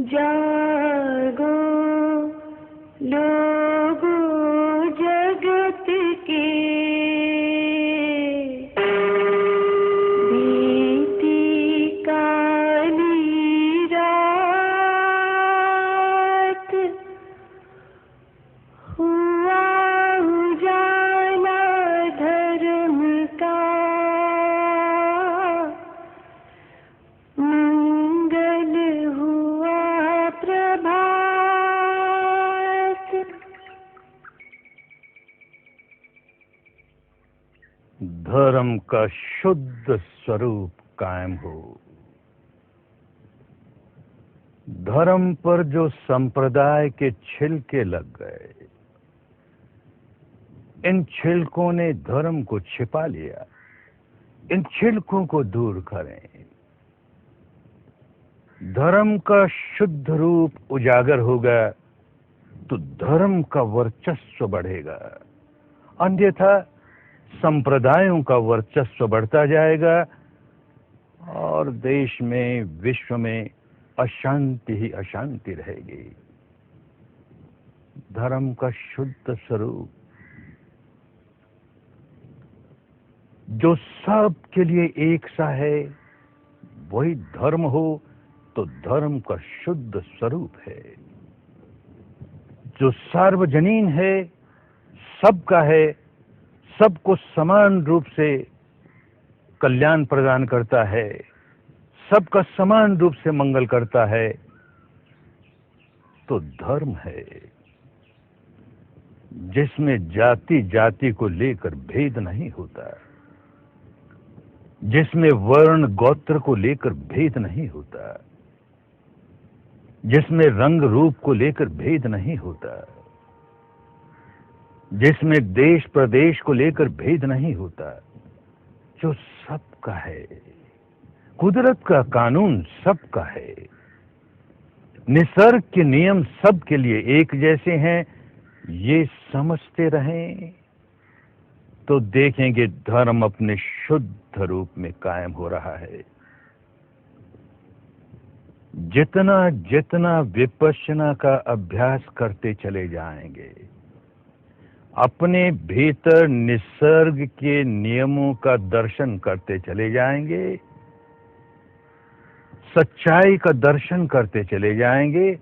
जागो लोगो जगत के, बीती काली रात, हुआ उजाला धर्म का, मंगल हुआ प्रभात। धर्म का शुद्ध स्वरूप कायम हो। धर्म पर जो संप्रदाय के छिलके लग गए, इन छिलकों ने धर्म को छिपा लिया। इन छिलकों को दूर करें। धर्म का शुद्ध रूप उजागर होगा तो धर्म का वर्चस्व बढ़ेगा, अन्यथा संप्रदायों का वर्चस्व बढ़ता जाएगा और देश में, विश्व में अशांति ही अशांति रहेगी। धर्म का शुद्ध स्वरूप जो सब के लिए एक सा है, वही धर्म हो तो धर्म का शुद्ध स्वरूप है। जो सार्वजनीन है, सबका है, सबको समान रूप से कल्याण प्रदान करता है, सबका समान रूप से मंगल करता है, तो धर्म है। जिसमें जाति जाति को लेकर भेद नहीं होता, जिसमें वर्ण गोत्र को लेकर भेद नहीं होता, जिसमें रंग रूप को लेकर भेद नहीं होता, जिसमें देश प्रदेश को लेकर भेद नहीं होता, जो सबका है, कुदरत का कानून सबका है, निसर्ग के नियम सबके लिए एक जैसे हैं, ये समझते रहें तो देखेंगे धर्म अपने शुद्ध रूप में कायम हो रहा है। जितना जितना विपश्यना का अभ्यास करते चले जाएंगे, अपने भीतर निसर्ग के नियमों का दर्शन करते चले जाएंगे, सच्चाई का दर्शन करते चले जाएंगे,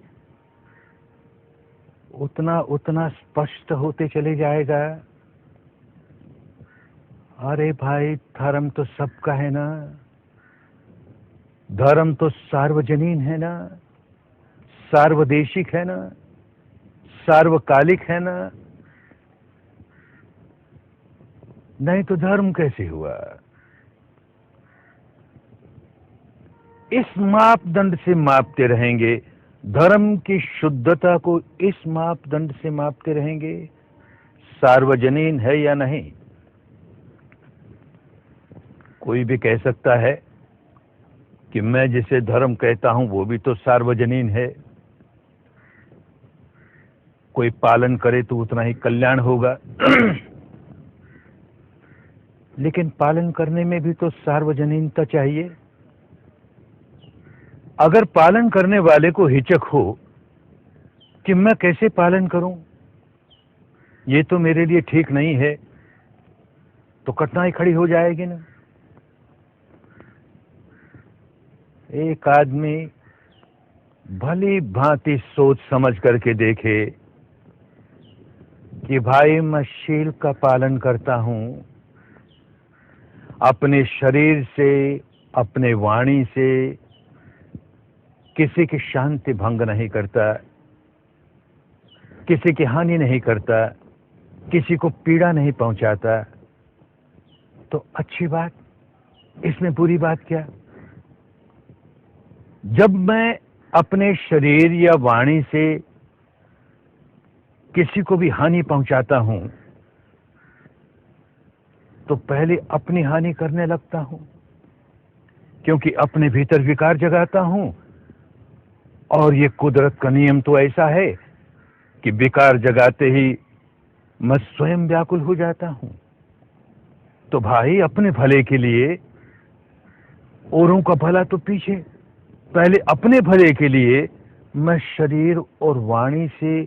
उतना उतना स्पष्ट होते चले जाएगा। अरे भाई, धर्म तो सबका है ना, धर्म तो सार्वजनीन है ना, सार्वदेशिक है ना, सार्वकालिक है ना, नहीं तो धर्म कैसे हुआ? इस मापदंड से मापते रहेंगे, धर्म की शुद्धता को इस मापदंड से मापते रहेंगे, सार्वजनीन है या नहीं। कोई भी कह सकता है कि मैं जिसे धर्म कहता हूं वो भी तो सार्वजनीन है, कोई पालन करे तो उतना ही कल्याण होगा। लेकिन पालन करने में भी तो सार्वजनीनता चाहिए। अगर पालन करने वाले को हिचक हो कि मैं कैसे पालन करूं, ये तो मेरे लिए ठीक नहीं है, तो कठिनाई खड़ी हो जाएगी ना। एक आदमी भली भांति सोच समझ करके देखे कि भाई मैं शील का पालन करता हूं, अपने शरीर से, अपने वाणी से किसी की शांति भंग नहीं करता, किसी की हानि नहीं करता, किसी को पीड़ा नहीं पहुंचाता, तो अच्छी बात, इसमें बुरी बात क्या। जब मैं अपने शरीर या वाणी से किसी को भी हानि पहुंचाता हूं तो पहले अपनी हानि करने लगता हूं, क्योंकि अपने भीतर विकार जगाता हूं, और ये कुदरत का नियम तो ऐसा है कि विकार जगाते ही मैं स्वयं व्याकुल हो जाता हूं। तो भाई, अपने भले के लिए, औरों का भला तो पीछे, पहले अपने भले के लिए मैं शरीर और वाणी से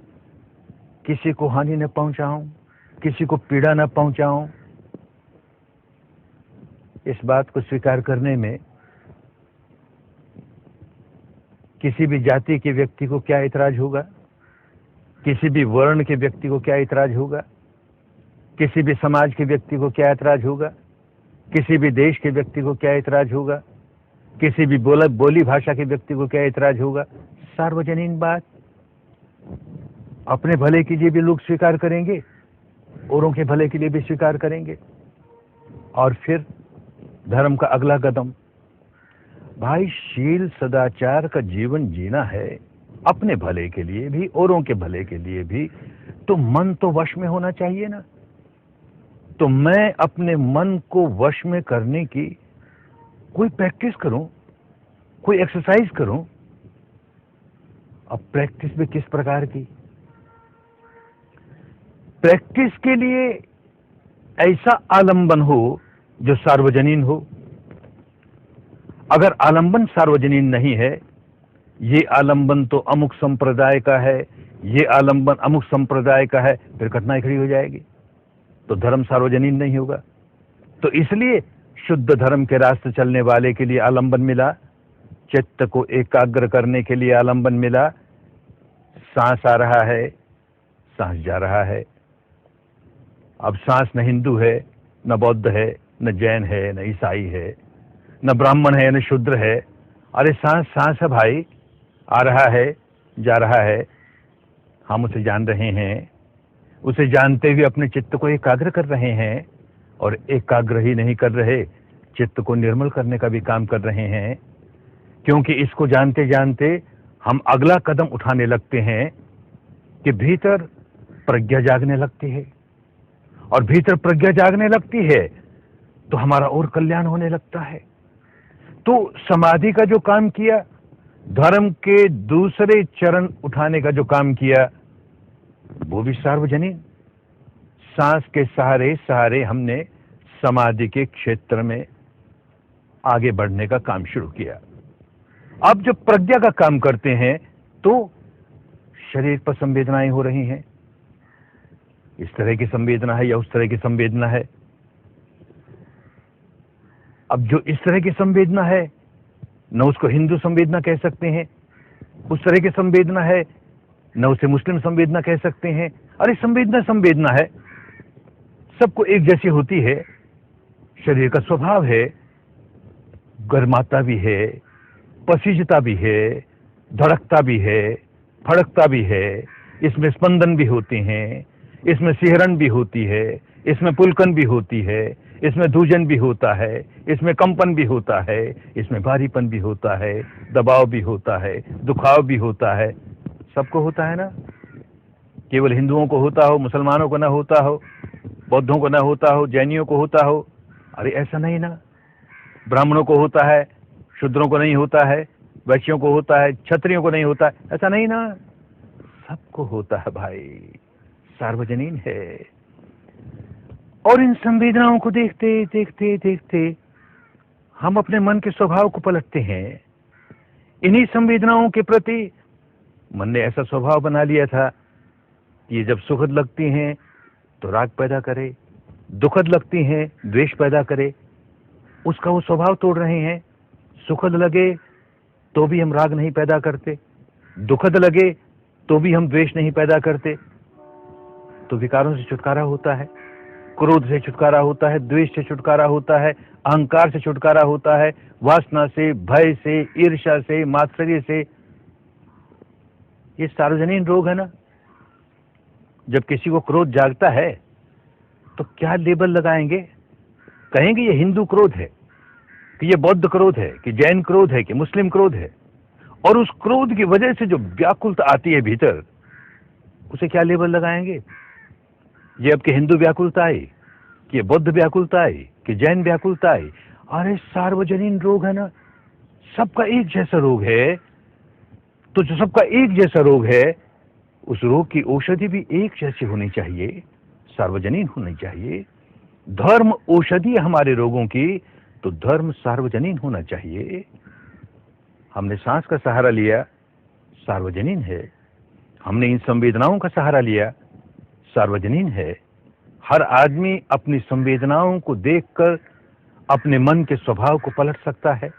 किसी को हानि न पहुंचाऊं, किसी को पीड़ा न पहुंचाऊं। इस बात को स्वीकार करने में किसी भी जाति के व्यक्ति को क्या इतराज होगा, किसी भी वर्ण के व्यक्ति को क्या इतराज होगा, किसी भी समाज के व्यक्ति को क्या इतराज होगा, किसी भी देश के व्यक्ति को क्या इतराज होगा, किसी भी बोली भाषा के व्यक्ति को क्या इतराज होगा। सार्वजनीन बात, अपने भले के लिए भी लोग स्वीकार करेंगे, औरों के भले के लिए भी स्वीकार करेंगे। और फिर धर्म का अगला कदम, भाई शील सदाचार का जीवन जीना है, अपने भले के लिए भी औरों के भले के लिए भी, तो मन तो वश में होना चाहिए ना। तो मैं अपने मन को वश में करने की कोई प्रैक्टिस करूं, कोई एक्सरसाइज करूं। अब प्रैक्टिस भी किस प्रकार की? प्रैक्टिस के लिए ऐसा आलंबन हो जो सार्वजनीन हो। अगर आलंबन सार्वजनीन नहीं है, ये आलंबन तो अमुक संप्रदाय का है, ये आलंबन अमुक संप्रदाय का है, फिर कठिनाई खड़ी हो जाएगी, तो धर्म सार्वजनीन नहीं होगा। तो इसलिए शुद्ध धर्म के रास्ते चलने वाले के लिए आलंबन मिला, चित्त को एकाग्र करने के लिए आलंबन मिला। सांस आ रहा है, सांस जा रहा है। अब सांस न हिंदू है, न बौद्ध है, न जैन है, न ईसाई है, न ब्राह्मण है, न शूद्र है। अरे सांस सांस है भाई, आ रहा है, जा रहा है। हम उसे जान रहे हैं, उसे जानते हुए अपने चित्त को एकाग्र कर रहे हैं, और एकाग्र ही नहीं कर रहे, चित्त को निर्मल करने का भी काम कर रहे हैं। क्योंकि इसको जानते जानते हम अगला कदम उठाने लगते हैं कि भीतर प्रज्ञा जागने लगती है, और भीतर प्रज्ञा जागने लगती है तो हमारा और कल्याण होने लगता है। तो समाधि का जो काम किया, धर्म के दूसरे चरण उठाने का जो काम किया, वो भी सार्वजनिक। सांस के सहारे सहारे हमने समाधि के क्षेत्र में आगे बढ़ने का काम शुरू किया। अब जब प्रज्ञा का काम करते हैं तो शरीर पर संवेदनाएं हो रही हैं, इस तरह की संवेदना है या उस तरह की संवेदना है। अब जो इस तरह की संवेदना है, न उसको हिंदू संवेदना कह सकते हैं, उस तरह की संवेदना है न उसे मुस्लिम संवेदना कह सकते हैं। अरे संवेदना संवेदना है, सबको एक जैसी होती है। शरीर का स्वभाव है, गर्माता भी है, पसीजता भी है, धड़कता भी है, फड़कता भी है, इसमें स्पंदन भी होते हैं, इसमें सिहरन भी होती है, इसमें पुलकन भी होती है, इसमें धूजन भी होता है, इसमें कंपन भी होता है, इसमें भारीपन भी होता है, दबाव भी होता है, दुखाव भी होता है। सबको होता है ना। केवल हिंदुओं को होता हो, मुसलमानों को ना होता हो, बौद्धों को ना होता हो, जैनियों को होता हो? अरे ऐसा नहीं ना। ब्राह्मणों को होता है, शूद्रों को नहीं होता है, वैश्यों को होता है, क्षत्रियों को नहीं होता है, ऐसा नहीं ना। सबको होता है भाई, सार्वजनीन है। और इन संवेदनाओं को देखते देखते देखते हम अपने मन के स्वभाव को पलटते हैं। इन्हीं संवेदनाओं के प्रति मन ने ऐसा स्वभाव बना लिया था कि ये जब सुखद लगती हैं तो राग पैदा करे, दुखद लगती हैं द्वेष पैदा करे। उसका वो स्वभाव तोड़ रहे हैं। सुखद लगे तो भी हम राग नहीं पैदा करते, दुखद लगे तो भी हम द्वेष नहीं पैदा करते। तो विकारों से छुटकारा होता है, क्रोध से छुटकारा होता है, द्वेष से छुटकारा होता है, अहंकार से छुटकारा होता है, वासना से, भय से, ईर्ष्या से, मात्सर्य से। ये सार्वजनीन रोग है ना। जब किसी को क्रोध जागता है तो क्या लेबल लगाएंगे? कहेंगे ये हिंदू क्रोध है, कि ये बौद्ध क्रोध है, कि जैन क्रोध है, कि मुस्लिम क्रोध है। और उस क्रोध की वजह से जो व्याकुलता आती है भीतर, उसे क्या लेबल लगाएंगे? ये अब कि हिंदू व्याकुलता आई, कि बौद्ध व्याकुलता आई, कि जैन व्याकुलता आई। अरे सार्वजनीन रोग है ना, सबका एक जैसा रोग है। तो जो सबका एक जैसा रोग है, उस रोग की औषधि भी एक जैसी होनी चाहिए, सार्वजनीन होनी चाहिए। धर्म औषधि हमारे रोगों की, तो धर्म सार्वजनीन होना चाहिए। हमने सांस का सहारा लिया, सार्वजनीन है। हमने इन संवेदनाओं का सहारा लिया, सार्वजनीन है। हर आदमी अपनी संवेदनाओं को देखकर अपने मन के स्वभाव को पलट सकता है,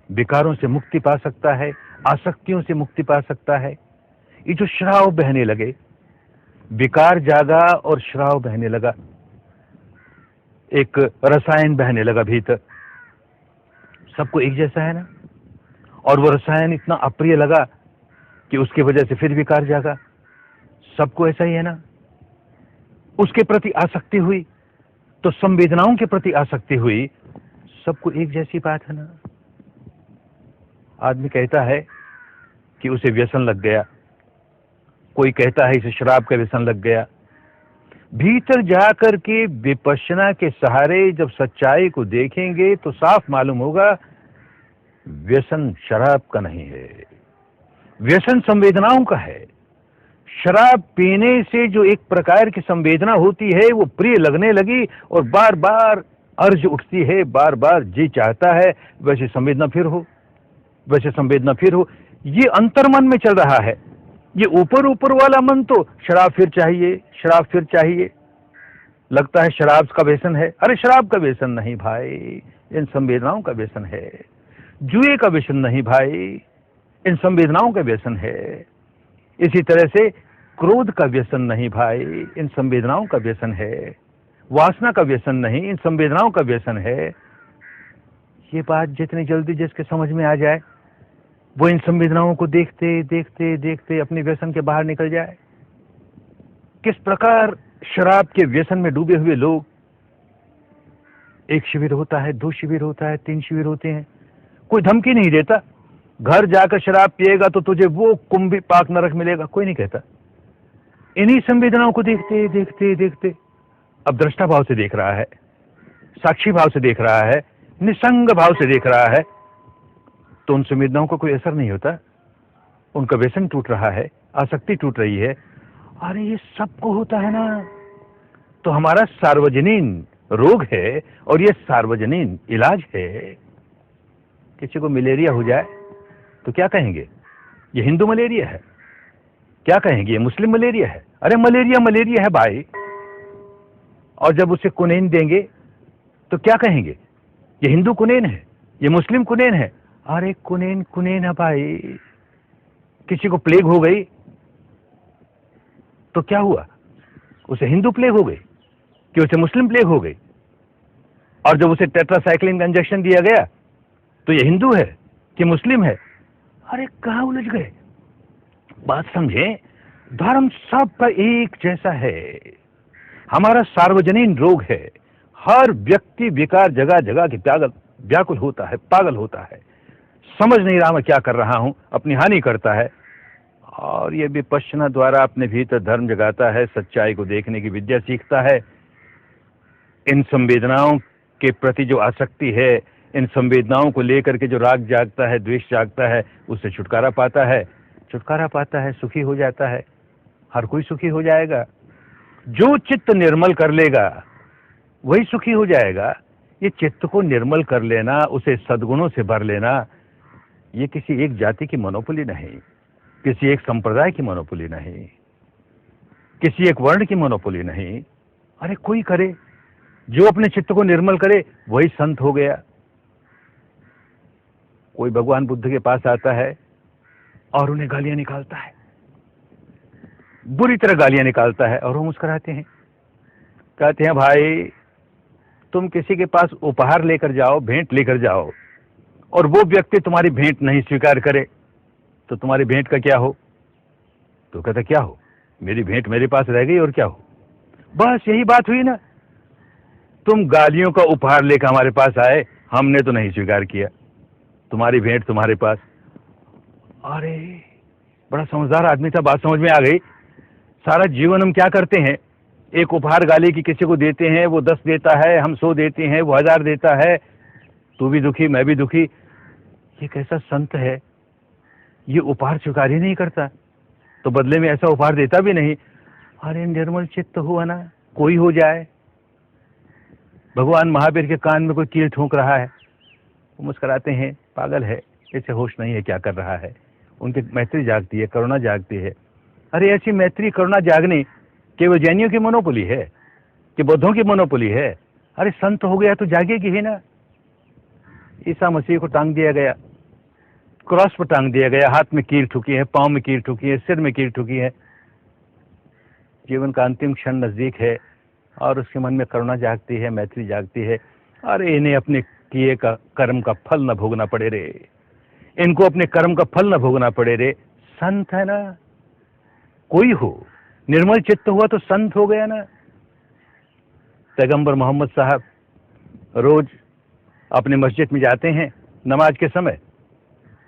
विकारों से मुक्ति पा सकता है, आसक्तियों से मुक्ति पा सकता है। ये जो श्राव बहने लगे, विकार जागा और श्राव बहने लगा, एक रसायन बहने लगा भीतर, सबको एक जैसा है ना, और वो रसायन इतना अप्रिय लगा कि उसकी वजह से फिर विकार जागा, सबको ऐसा ही है ना। उसके प्रति आसक्ति हुई तो संवेदनाओं के प्रति आसक्ति हुई, सबको एक जैसी बात है ना। आदमी कहता है कि उसे व्यसन लग गया, कोई कहता है इसे शराब का व्यसन लग गया। भीतर जाकर के विपश्यना के सहारे जब सच्चाई को देखेंगे तो साफ मालूम होगा व्यसन शराब का नहीं है, व्यसन संवेदनाओं का है। शराब पीने से जो एक प्रकार की संवेदना होती है वो प्रिय लगने लगी और बार बार अर्ज उठती है, बार बार जी चाहता है वैसे संवेदना फिर हो, वैसे संवेदना फिर हो। ये अंतर्मन में चल रहा है। ये ऊपर ऊपर वाला मन तो शराब फिर चाहिए, शराब फिर चाहिए, लगता है शराब का व्यसन है। अरे शराब का व्यसन नहीं भाई, इन संवेदनाओं का व्यसन है। जुए का व्यसन नहीं भाई, इन संवेदनाओं का व्यसन है। इसी तरह से क्रोध का व्यसन नहीं भाई, इन संवेदनाओं का व्यसन है। वासना का व्यसन नहीं, इन संवेदनाओं का व्यसन है। ये बात जितनी जल्दी जिसके समझ में आ जाए वो इन संवेदनाओं को देखते देखते देखते अपने व्यसन के बाहर निकल जाए। किस प्रकार शराब के व्यसन में डूबे हुए लोग, एक शिविर होता है, 2 शिविर होता है, 3 शिविर होते हैं, कोई धमकी नहीं देता घर जाकर शराब पिएगा तो तुझे वो कुंभी पाक नरक मिलेगा, कोई नहीं कहता। इन्हीं संवेदनाओं को देखते देखते देखते अब दृष्टा भाव से देख रहा है, साक्षी भाव से देख रहा है, निसंग भाव से देख रहा है, तो उन संवेदनाओं का कोई असर नहीं होता। उनका व्यसन टूट रहा है, आसक्ति टूट रही है। अरे ये सबको होता है ना। तो हमारा सार्वजनीन रोग है और ये सार्वजनीन इलाज है। किसी को मलेरिया हो जाए तो क्या कहेंगे, ये हिंदू मलेरिया है, क्या कहेंगे ये मुस्लिम मलेरिया है। अरे मलेरिया मलेरिया है भाई। और जब उसे कुनैन देंगे तो क्या कहेंगे, ये हिंदू कुनैन है, ये मुस्लिम कुनैन है। अरे कुनैन कुनैन है भाई। किसी को प्लेग हो गई तो क्या हुआ, उसे हिंदू प्लेग हो गई कि उसे मुस्लिम प्लेग हो गई। और जब उसे टेट्रासाइक्लिन का इंजेक्शन दिया गया तो ये हिंदू है कि मुस्लिम है। अरे कहां उलझ गए। बात समझे, धर्म सबका एक जैसा है। हमारा सार्वजनीन रोग है। हर व्यक्ति विकार जगह जगह के व्याकुल होता है, पागल होता है, समझ नहीं रहा मैं क्या कर रहा हूं, अपनी हानि करता है। और ये विपश्यना द्वारा अपने भीतर धर्म जगाता है, सच्चाई को देखने की विद्या सीखता है। इन संवेदनाओं के प्रति जो आसक्ति है, इन संवेदनाओं को लेकर के जो राग जागता है, द्वेष जागता है, उससे छुटकारा पाता है, छुटकारा पाता है, सुखी हो जाता है। हर कोई सुखी हो जाएगा। जो चित्त निर्मल कर लेगा वही सुखी हो जाएगा। ये चित्त को निर्मल कर लेना, उसे सद्गुणों से भर लेना, ये किसी एक जाति की मोनोपोली नहीं, किसी एक संप्रदाय की मोनोपोली नहीं, किसी एक वर्ण की मोनोपोली नहीं। अरे कोई करे, जो अपने चित्त को निर्मल करे वही संत हो गया। कोई भगवान बुद्ध के पास आता है और उन्हें गालियां निकालता है, बुरी तरह गालियां निकालता है, और वो मुस्कुराते हैं, कहते हैं भाई तुम किसी के पास उपहार लेकर जाओ, भेंट लेकर जाओ, और वो व्यक्ति तुम्हारी भेंट नहीं स्वीकार करे तो तुम्हारी भेंट का क्या हो। तो कहता क्या हो, मेरी भेंट मेरे पास रह गई और क्या हो। बस यही बात हुई ना। तुम गालियों का उपहार लेकर हमारे पास आए, हमने तो नहीं स्वीकार किया, तुम्हारी भेंट तुम्हारे पास। अरे बड़ा समझदार आदमी था, बात समझ में आ गई। सारा जीवन हम क्या करते हैं, एक उपहार गाली की किसी को देते हैं, वो 10 देता है, हम 100 देते हैं, वो 1000 देता है, तू भी दुखी मैं भी दुखी। ये कैसा संत है, ये उपहार स्वीकार ही नहीं करता, तो बदले में ऐसा उपहार देता भी नहीं। अरे निर्मल चित्त हुआ ना, कोई हो जाए। भगवान महावीर के कान में कोई कील ठोंक रहा है, वो मुस्कुराते हैं, पागल है, इसे होश नहीं है क्या कर रहा है। उनकी मैत्री जागती है, करुणा जागती है। अरे ऐसी मैत्री करुणा जागनी केवल जैनियों की मोनोपोली है कि बौद्धों की मोनोपोली है? अरे संत हो गया तो जागेगी ही ना। ईसा मसीह को टांग दिया गया, क्रॉस पर टांग दिया गया, हाथ में कील ठुकी है, पांव में कील ठुकी है, सिर में कील ठुकी है। जीवन का अंतिम क्षण नजदीक है और उसके मन में करुणा जागती है, मैत्री जागती है। अरे इन्हें अपने किए का कर्म का फल न भोगना पड़े रे, इनको अपने कर्म का फल न भोगना पड़े रे। संत है ना, कोई हो निर्मल चित्त हुआ तो संत हो गया ना। पैगंबर मोहम्मद साहब रोज अपने मस्जिद में जाते हैं नमाज के समय,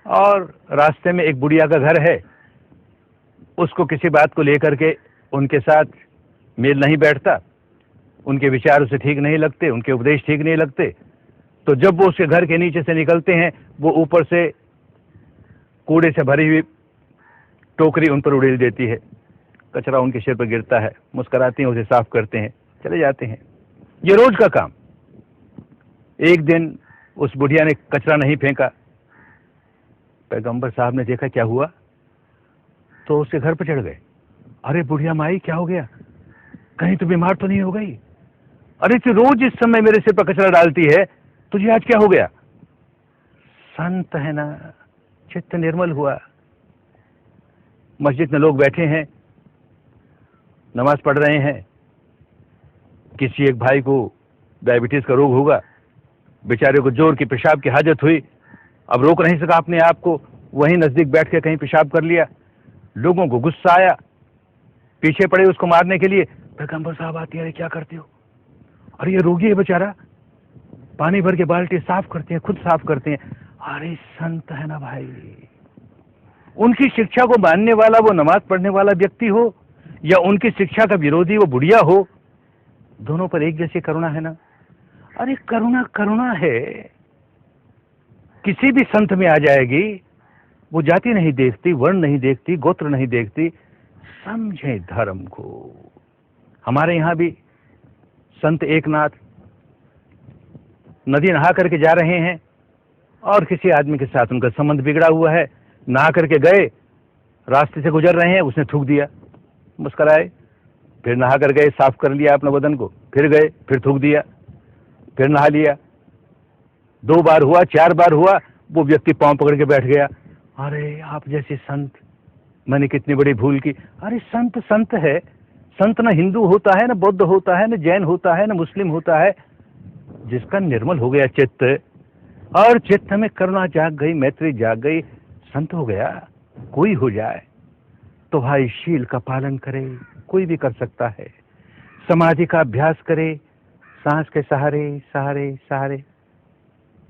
और रास्ते में एक बुढ़िया का घर है। उसको किसी बात को लेकर के उनके साथ मेल नहीं बैठता, उनके विचार उसे ठीक नहीं लगते, उनके उपदेश ठीक नहीं लगते। तो जब वो उसके घर के नीचे से निकलते हैं, वो ऊपर से कूड़े से भरी हुई टोकरी उन पर उड़ेल देती है, कचरा उनके सिर पर गिरता है। मुस्कुराते हैं, उसे साफ करते हैं, चले जाते हैं। ये रोज का काम। एक दिन उस बुढ़िया ने कचरा नहीं फेंका। पैगंबर साहब ने देखा क्या हुआ, तो उसके घर पर चढ़ गए। अरे बुढ़िया माई, क्या हो गया? कहीं तो बीमार तो नहीं हो गई? अरे तू रोज इस समय मेरे सिर पर कचरा डालती है, तुझे आज क्या हो गया? संत है ना, चित्त निर्मल हुआ। मस्जिद में लोग बैठे हैं, नमाज पढ़ रहे हैं। किसी एक भाई को डायबिटीज का रोग होगा, बेचारे को जोर की पेशाब की हाजत हुई, अब रोक नहीं सका अपने आप को, वहीं नजदीक बैठ के कहीं पेशाब कर लिया। लोगों को गुस्सा आया, पीछे पड़े उसको मारने के लिए। पैगंबर साहब आती है, अरे क्या करते हो? अरे ये रोगी है बेचारा, पानी भर के बाल्टी साफ करते हैं, खुद साफ करते हैं। अरे संत है ना भाई। उनकी शिक्षा को मानने वाला वो नमाज पढ़ने वाला व्यक्ति हो, या उनकी शिक्षा का विरोधी वो बुढ़िया हो, दोनों पर एक जैसी करुणा है ना। अरे करुणा करुणा है, किसी भी संत में आ जाएगी। वो जाति नहीं देखती, वर्ण नहीं देखती, गोत्र नहीं देखती। समझे धर्म को। हमारे यहां भी संत एकनाथ नदी नहा करके जा रहे हैं, और किसी आदमी के साथ उनका संबंध बिगड़ा हुआ है। नहा करके गए, रास्ते से गुजर रहे हैं, उसने थूक दिया, मुस्कुराए, फिर नहा कर गए, साफ कर लिया अपने बदन को, फिर गए, फिर थूक दिया, फिर नहा लिया। 2 बार हुआ, 4 बार हुआ, वो व्यक्ति पांव पकड़ के बैठ गया। अरे आप जैसे संत, मैंने कितनी बड़ी भूल की। अरे संत संत है। संत न हिंदू होता है, न बौद्ध होता है, न जैन होता है, न मुस्लिम होता है। जिसका निर्मल हो गया चित्त, और चित्त में करुणा जाग गई, मैत्री जाग गई, संत हो गया। कोई हो जाए तो भाई शील का पालन करे, कोई भी कर सकता है। समाधि का अभ्यास करे, सांस के सहारे सहारे सहारे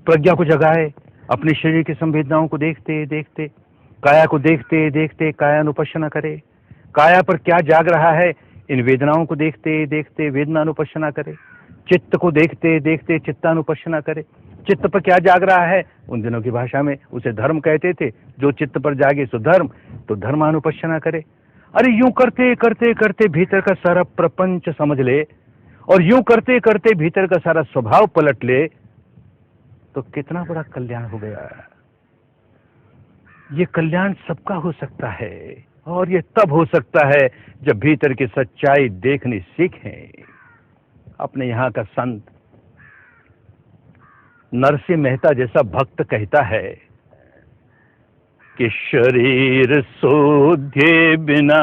प्रज्ञा को जगाए, अपने शरीर की संवेदनाओं को देखते देखते, काया को देखते देखते कायानुपश्यना करे। काया पर क्या जाग रहा है, इन वेदनाओं को देखते देखते वेदनानुपश्यना करे। चित्त को देखते देखते चित्तानुपश्यना करे। चित्त पर क्या जाग रहा है, उन दिनों की भाषा में उसे धर्म कहते थे। जो चित्त पर जागे सो धर्म, तो धर्मानुपश्यना करे। अरे यूं करते करते करते भीतर का सारा प्रपंच समझ ले, और यूं करते करते भीतर का सारा स्वभाव पलट ले, तो कितना बड़ा कल्याण हो गया। ये कल्याण सबका हो सकता है, और ये तब हो सकता है जब भीतर की सच्चाई देखनी सीखें। अपने यहाँ का संत नरसिंह मेहता जैसा भक्त कहता है कि शरीर सोधे बिना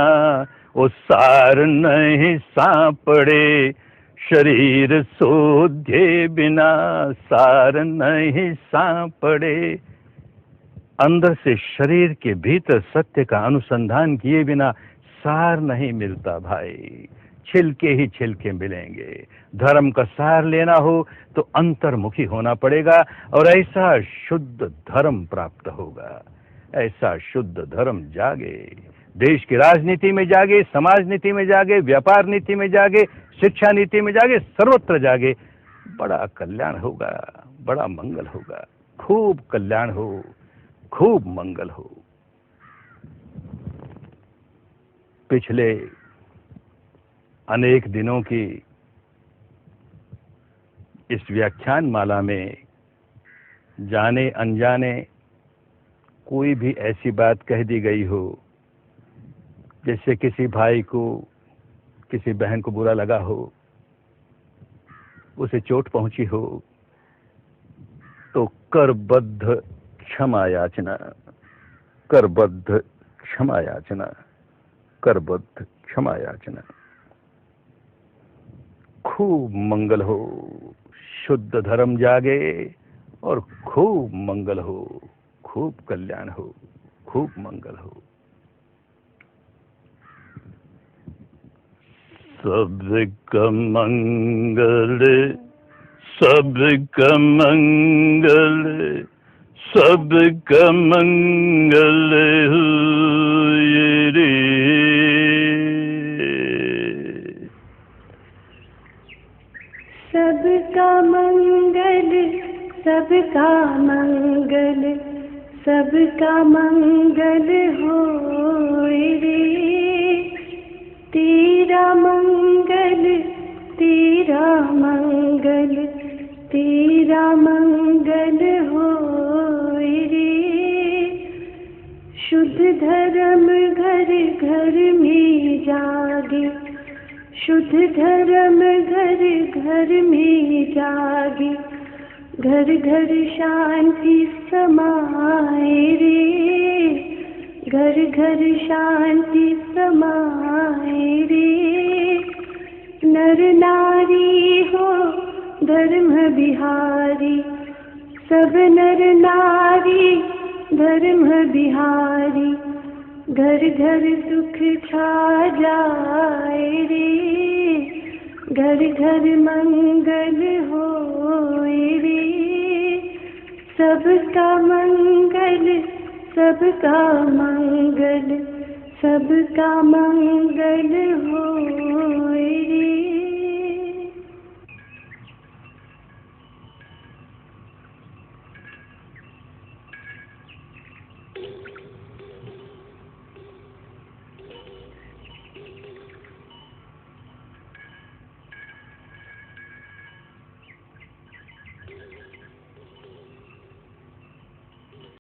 वो सार नहीं सांपड़े, शरीर सोधे बिना सार नहीं सांपड़े। अंदर से शरीर के भीतर सत्य का अनुसंधान किए बिना सार नहीं मिलता भाई, छिलके ही छिलके मिलेंगे। धर्म का सार लेना हो तो अंतर्मुखी होना पड़ेगा, और ऐसा शुद्ध धर्म प्राप्त होगा। ऐसा शुद्ध धर्म जागे, देश की राजनीति में जागे, समाज नीति में जागे, व्यापार नीति में जागे, शिक्षा नीति में जागे, सर्वत्र जागे। बड़ा कल्याण होगा, बड़ा मंगल होगा। खूब कल्याण हो, खूब मंगल हो। पिछले अनेक दिनों की इस व्याख्यान माला में जाने अनजाने कोई भी ऐसी बात कह दी गई हो जिससे किसी भाई को, किसी बहन को बुरा लगा हो, उसे चोट पहुंची हो, तो करबद्ध क्षमा याचना, करबद्ध क्षमा याचना, करबद्ध क्षमा याचना। खूब मंगल हो, शुद्ध धर्म जागे और खूब मंगल हो, खूब कल्याण हो, खूब मंगल हो। सबका मंगल, सबका मंगल, सबका मंगल हुए रे। सबका मंगल, सबका मंगल, सबका मंगल होए रे। तेरा मंगल, तेरा मंगल, तेरा मंगल होए रे। शुद्ध धर्म घर घर में जागे, शुद्ध धर्म घर घर में जागे, घर घर शांति समाए रे, घर घर शांति समाए रे। नर नारी हो धर्म बिहारी, सब नर नारी धर्म बिहारी, घर घर सुख छा जाए रे, घर घर मंगल होए रे। सबका मंगल, सबका मंगल, सबका मंगल होए रे।